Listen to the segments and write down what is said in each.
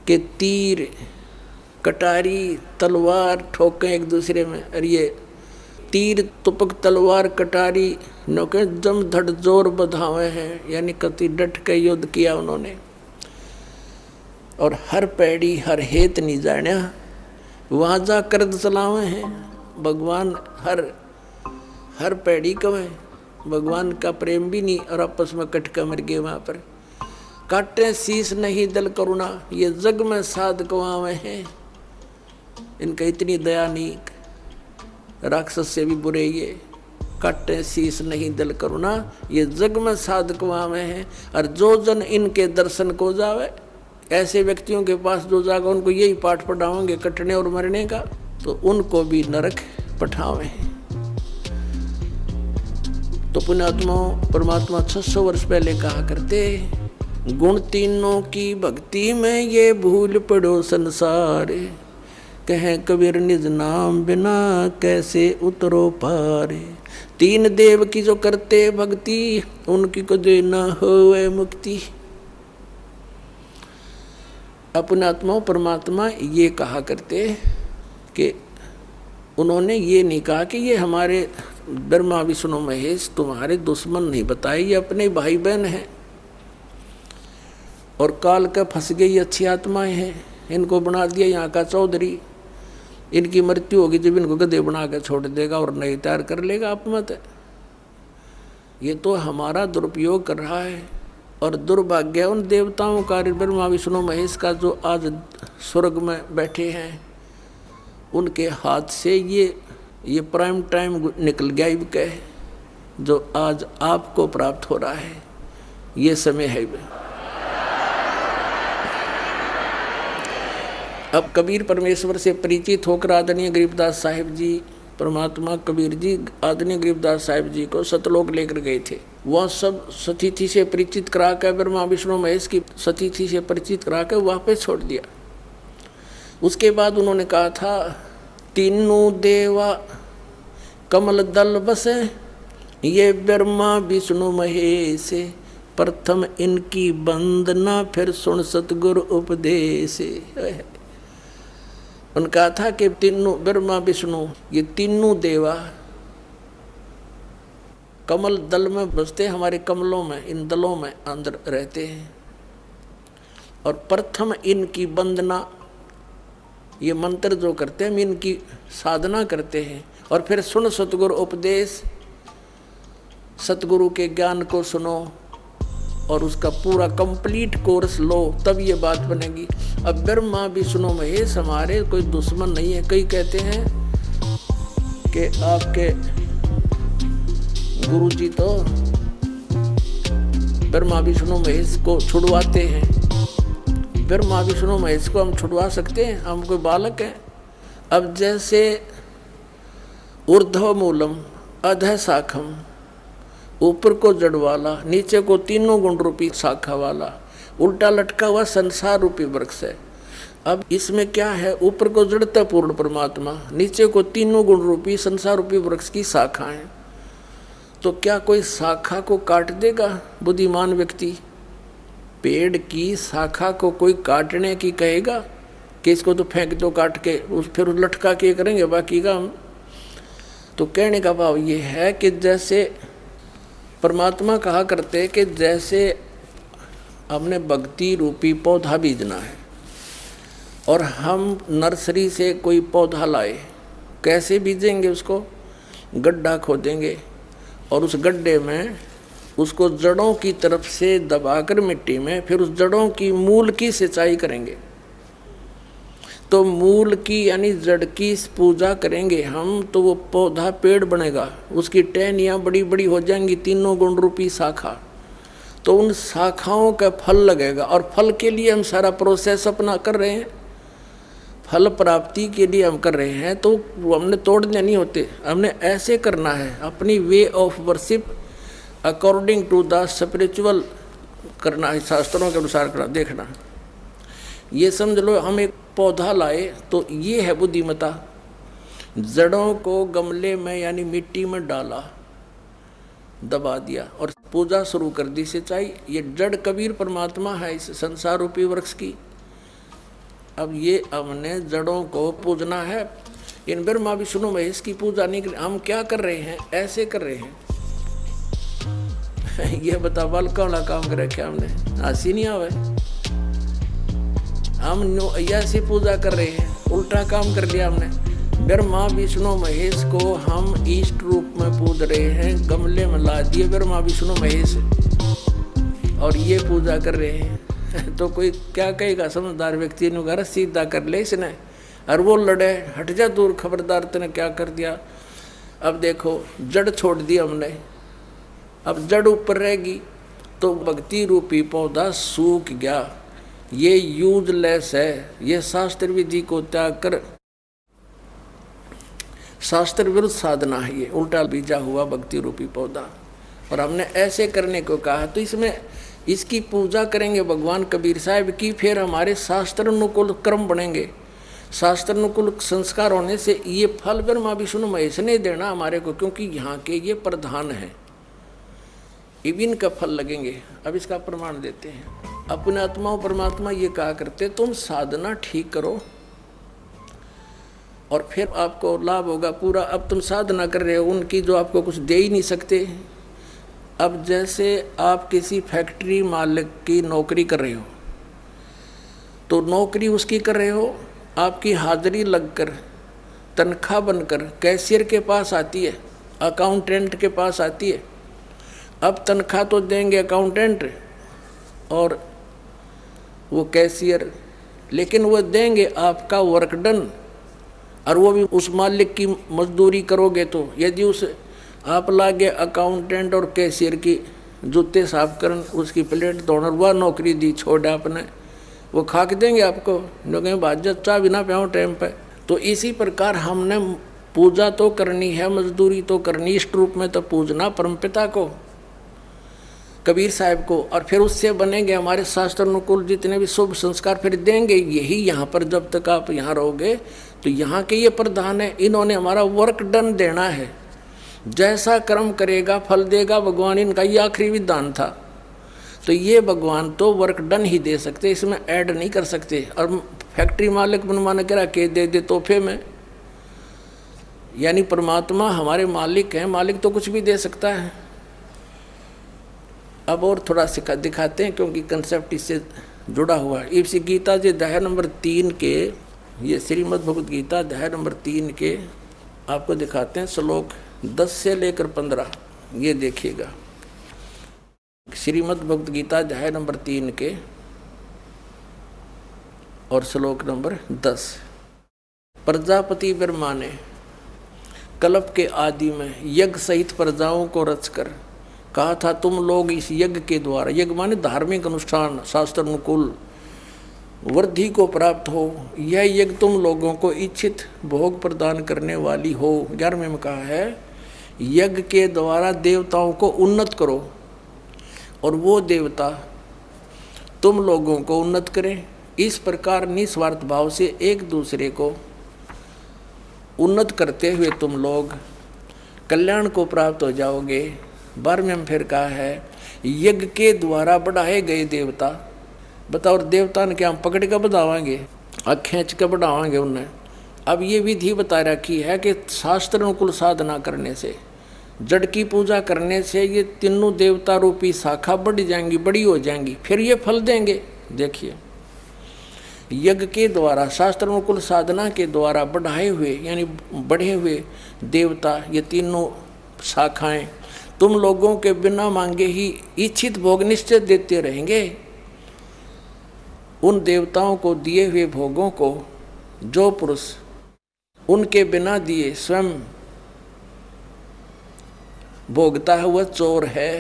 कि तीर कटारी तलवार ठोकें एक दूसरे में। और ये तीर तुपक तलवार कटारी नौके जम धड़ जोर बधावे हैं, यानी कति डट के युद्ध किया उन्होंने। और हर पैड़ी हर हेत नहीं जाना, वहाँ जा कर्द चलावे हैं। भगवान हर पैड़ी कवे, भगवान का प्रेम भी नहीं और आपस में कटका मर गए वहाँ पर। काटे शीस नहीं दल करुणा, ये जग में साध कवावे हैं। इनका इतनी दया नहीं, राक्षस से भी बुरे ये। काटे शीस नहीं दल करुणा, ये जग में साध कवावे हैं। और जो जन इनके दर्शन को जावे, ऐसे व्यक्तियों के पास जो जागा उनको यही पाठ पढ़ाओगे कटने और मरने का, तो उनको भी नरक पठावे। तो पुण्यात्मा परमात्मा 600 वर्ष पहले कहा करते, गुण तीनों की भक्ति में ये भूल पड़ो संसार। कहे कबीर निज नाम बिना कैसे उतरो पार। तीन देव की जो करते भक्ति, उनकी कदे न होवे मुक्ति। अपने आत्मा परमात्मा ये कहा करते कि उन्होंने ये नहीं कहा कि ये हमारे ब्रह्मा विष्णु महेश तुम्हारे दुश्मन नहीं बताए, ये अपने भाई बहन हैं और काल का फंस गई अच्छी आत्माएं हैं। इनको बना दिया यहाँ का चौधरी, इनकी मृत्यु होगी जब इनको गधे बना कर छोड़ देगा और नई तैयार कर लेगा। आप मत, ये तो हमारा दुरुपयोग कर रहा है। और दुर्भाग्य उन देवताओं का, ब्रह्मा विष्णु महेश का, जो आज स्वर्ग में बैठे हैं, उनके हाथ से ये प्राइम टाइम निकल गया इनके, जो आज आपको प्राप्त हो रहा है। ये समय है। अब कबीर परमेश्वर से परिचित होकर आदरणीय गरीबदास साहिब जी, परमात्मा कबीर जी आदरणीय गरीबदास साहिब जी को सतलोक लेकर गए थे। वह सब सतीथि से परिचित करा कर, ब्रह्मा विष्णु महेश की सतीथि से परिचित करा कर वापस छोड़ दिया। उसके बाद उन्होंने कहा था, तीनों देवा कमल दल बसे, ये ब्रह्मा विष्णु महेश। प्रथम इनकी वंदना, फिर सुन सतगुरु उपदेश। उनका था कि तीनों ब्रह्मा विष्णु, ये तीनों देवा कमल दल में बसते, हमारे कमलों में, इन दलों में अंदर रहते हैं। और प्रथम इनकी वंदना, ये मंत्र जो करते हैं हम इनकी साधना करते हैं। और फिर सुन सतगुरु उपदेश, सतगुरु के ज्ञान को सुनो और उसका पूरा कंप्लीट कोर्स लो, तब ये बात बनेगी। अब ब्रह्मा विष्णु महेश हमारे कोई दुश्मन नहीं है। कई कहते हैं कि आपके गुरुजी तो ब्रह्मा विष्णु महेश को छुड़वाते हैं। ब्रह्मा विष्णु महेश को हम छुड़वा सकते हैं? हम कोई बालक हैं? अब जैसे ऊर्ध्व मूलम अधः शाखम, ऊपर को जड़ वाला, नीचे को तीनों गुण रूपी शाखा वाला, उल्टा लटका हुआ संसार रूपी वृक्ष है। अब इसमें क्या है? ऊपर को जड़ता पूर्ण परमात्मा, नीचे को तीनों गुण रूपी संसार रूपी वृक्ष की शाखा है। तो क्या कोई शाखा को काट देगा बुद्धिमान व्यक्ति? पेड़ की शाखा को कोई काटने की कहेगा कि इसको तो फेंक दो काट के, फिर लटका के करेंगे बाकी का हम? तो कहने का भाव ये है कि जैसे परमात्मा कहा करते कि जैसे हमने भक्ति रूपी पौधा बीजना है और हम नर्सरी से कोई पौधा लाए, कैसे बीजेंगे? उसको गड्ढा खोदेंगे और उस गड्ढे में उसको जड़ों की तरफ से दबाकर मिट्टी में, फिर उस जड़ों की मूल की सिंचाई करेंगे। तो मूल की यानी जड़ की पूजा करेंगे हम, तो वो पौधा पेड़ बनेगा, उसकी टहनियाँ बड़ी बड़ी हो जाएंगी, तीनों गुण रूपी शाखा। तो उन शाखाओं का फल लगेगा और फल के लिए हम सारा प्रोसेस अपना कर रहे हैं, फल प्राप्ति के लिए हम कर रहे हैं। तो वो हमने तोड़ने नहीं होते, हमने ऐसे करना है, अपनी way of worship according to the spiritual करना है, शास्त्रों के अनुसार करना। देखना, ये समझ लो हम एक पौधा लाए तो ये है बुद्धिमता। जड़ों को गमले में यानी मिट्टी में डाला, दबा दिया और पूजा शुरू कर दी, सिंचाई। ये जड़ कबीर परमात्मा है इस संसार रूपी वृक्ष की। अब ये हमने जड़ों को पूजना है, इन ब्रह्मा विष्णु महेश की पूजा नहीं कर, हम क्या कर रहे हैं, ऐसे कर रहे हैं। ये बता बालका वाला काम करे क्या हमने, हंसी नहीं आवे। हम ऐसी पूजा कर रहे हैं, उल्टा काम कर लिया हमने। ब्रह्मा विष्णु महेश को हम इष्ट रूप में पूज रहे हैं, गमले में ला दिए ब्रह्मा विष्णु महेश और ये पूजा कर रहे हैं। तो कोई क्या कहेगा, समझदार व्यक्ति ने घर सीधा कर ले इसने, और वो लड़े, हट जा दूर, खबरदार तूने क्या कर दिया। अब देखो जड़ छोड़ दी हमने, अब जड़ ऊपर रहेगी तो भक्ति रूपी पौधा सूख गया, ये यूजलेस है, ये शास्त्र विधि को त्याग कर शास्त्र विरुद्ध साधना है, ये उल्टा बीजा हुआ भक्ति रूपी पौधा। और हमने ऐसे करने को कहा, तो इसमें इसकी पूजा करेंगे भगवान कबीर साहब की, फिर हमारे शास्त्र अनुकूल कर्म बनेंगे। शास्त्र अनुकूल संस्कार होने से ये फल ब्रह्मा विष्णु महेश ने देना हमारे को, क्योंकि यहाँ के ये प्रधान है, इबिन का फल लगेंगे। अब इसका प्रमाण देते हैं। अपने आत्मा परमात्मा ये कहा करते, तुम साधना ठीक करो और फिर आपको लाभ होगा पूरा। अब तुम साधना कर रहे हो उनकी जो आपको कुछ दे ही नहीं सकते। अब जैसे आप किसी फैक्ट्री मालिक की नौकरी कर रहे हो, तो नौकरी उसकी कर रहे हो, आपकी हाजिरी लगकर तनख्वाह बनकर कैशियर के पास आती है, अकाउंटेंट के पास आती है। अब तनख्वाह तो देंगे अकाउंटेंट और वो कैशियर, लेकिन वो देंगे आपका वर्क डन, और वो भी उस मालिक की मजदूरी करोगे। तो यदि उस आप लागे अकाउंटेंट और कैशियर की जूते साफ करन, उसकी प्लेट धोना, वह नौकरी दी छोड़ आपने, वो खा के देंगे आपको, लोग बाजत चाह बिना प्याओ टाइम पे। तो इसी प्रकार हमने पूजा तो करनी है, मजदूरी तो करनी, इष्ट रूप में तो पूजना परमपिता को, कबीर साहब को, और फिर उससे बनेंगे हमारे शास्त्र अनुकूल जितने भी शुभ संस्कार फिर देंगे। यही यहाँ पर जब तक आप यहाँ रहोगे तो यहाँ के ये प्रधान है, इन्होंने हमारा वर्क डन देना है। जैसा कर्म करेगा फल देगा भगवान, इनका ये आखिरी विधान था। तो ये भगवान तो वर्क डन ही दे सकते, इसमें ऐड नहीं कर सकते। और फैक्ट्री मालिक बनवाना करा के दे तोहफे में, यानी परमात्मा हमारे मालिक हैं, मालिक तो कुछ भी दे सकता है। अब और थोड़ा सिखा दिखाते हैं, क्योंकि कंसेप्ट इससे जुड़ा हुआ है। इसी गीता जी अध्याय नंबर 3 के, ये श्रीमद् भगवद गीता अध्याय नंबर 3 के आपको दिखाते हैं, श्लोक 10 से लेकर 15, ये देखिएगा। श्रीमद् भगवद गीता अध्याय नंबर 3 के और श्लोक नंबर 10। प्रजापति ब्रह्मा ने कल्प के आदि में यज्ञ सहित प्रजाओं को रचकर कहा था, तुम लोग इस यज्ञ के द्वारा, यज्ञ माने धार्मिक अनुष्ठान, शास्त्र अनुकूल वृद्धि को प्राप्त हो। यह यज्ञ तुम लोगों को इच्छित भोग प्रदान करने वाली हो। 11वें में कहा है, यज्ञ के द्वारा देवताओं को उन्नत करो और वो देवता तुम लोगों को उन्नत करें। इस प्रकार निस्वार्थ भाव से एक दूसरे को उन्नत करते हुए तुम लोग कल्याण को प्राप्त हो जाओगे। 12वें में फिर कहा है, यज्ञ के द्वारा बढ़ाए गए देवता, बताओ देवता ने क्या हम पकड़ कर बढ़ावाएंगे, खींच कर बढ़ावाएंगे उन्हें। अब ये विधि बता रखी है कि शास्त्र अनुकूल साधना करने से, जड़ की पूजा करने से ये तीनों देवता रूपी शाखा बढ़ जाएंगी, बड़ी हो जाएंगी, फिर ये फल देंगे। देखिए, यज्ञ के द्वारा, शास्त्र अनुकूल साधना के द्वारा बढ़ाए हुए यानी बढ़े हुए देवता, ये तीनों शाखाएं तुम लोगों के बिना मांगे ही इच्छित भोग निश्चित देते रहेंगे। उन देवताओं को दिए हुए भोगों को जो पुरुष उनके बिना दिए स्वयं भोगता है वह चोर है।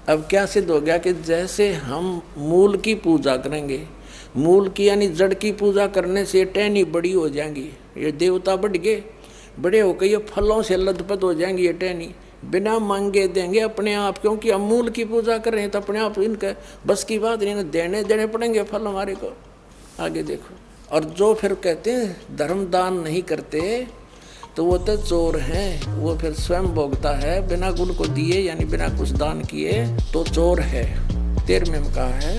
अब क्या सिद्ध हो गया कि जैसे हम मूल की पूजा करेंगे, मूल की यानी जड़ की पूजा करने से टहनी बड़ी हो जाएंगी, ये देवता बढ़ गए, बड़े होकर ये फलों से लथपथ हो जाएंगी, ये टहनी बिना मांगे देंगे अपने आप, क्योंकि हम मूल की पूजा कर रहे हैं तो अपने आप इनका बस की बात नहीं, देने पड़ेंगे फल हमारे को। आगे देखो, और जो फिर कहते हैं धर्म दान नहीं करते तो वो तो चोर हैं, वो फिर स्वयं भोगता है बिना गुण को दिए, यानी बिना कुछ दान किए तो चोर है। 13वें में कहा है,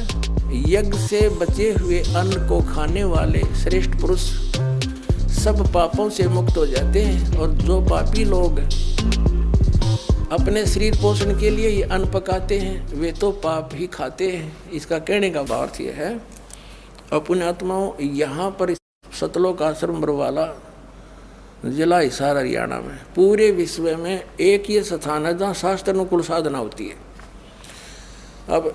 यज्ञ से बचे हुए अन्न को खाने वाले श्रेष्ठ पुरुष सब पापों से मुक्त हो जाते हैं, और जो पापी लोग अपने शरीर पोषण के लिए ये अन्न पकाते हैं वे तो पाप ही खाते हैं। इसका कहने का भाव यह है, अपने आत्माओं, यहाँ पर सतलोक आश्रम बरवाला जिला हिसार हरियाणा में पूरे विश्व में एक ये स्थान है जहाँ शास्त्र अनुकूल साधना होती है। अब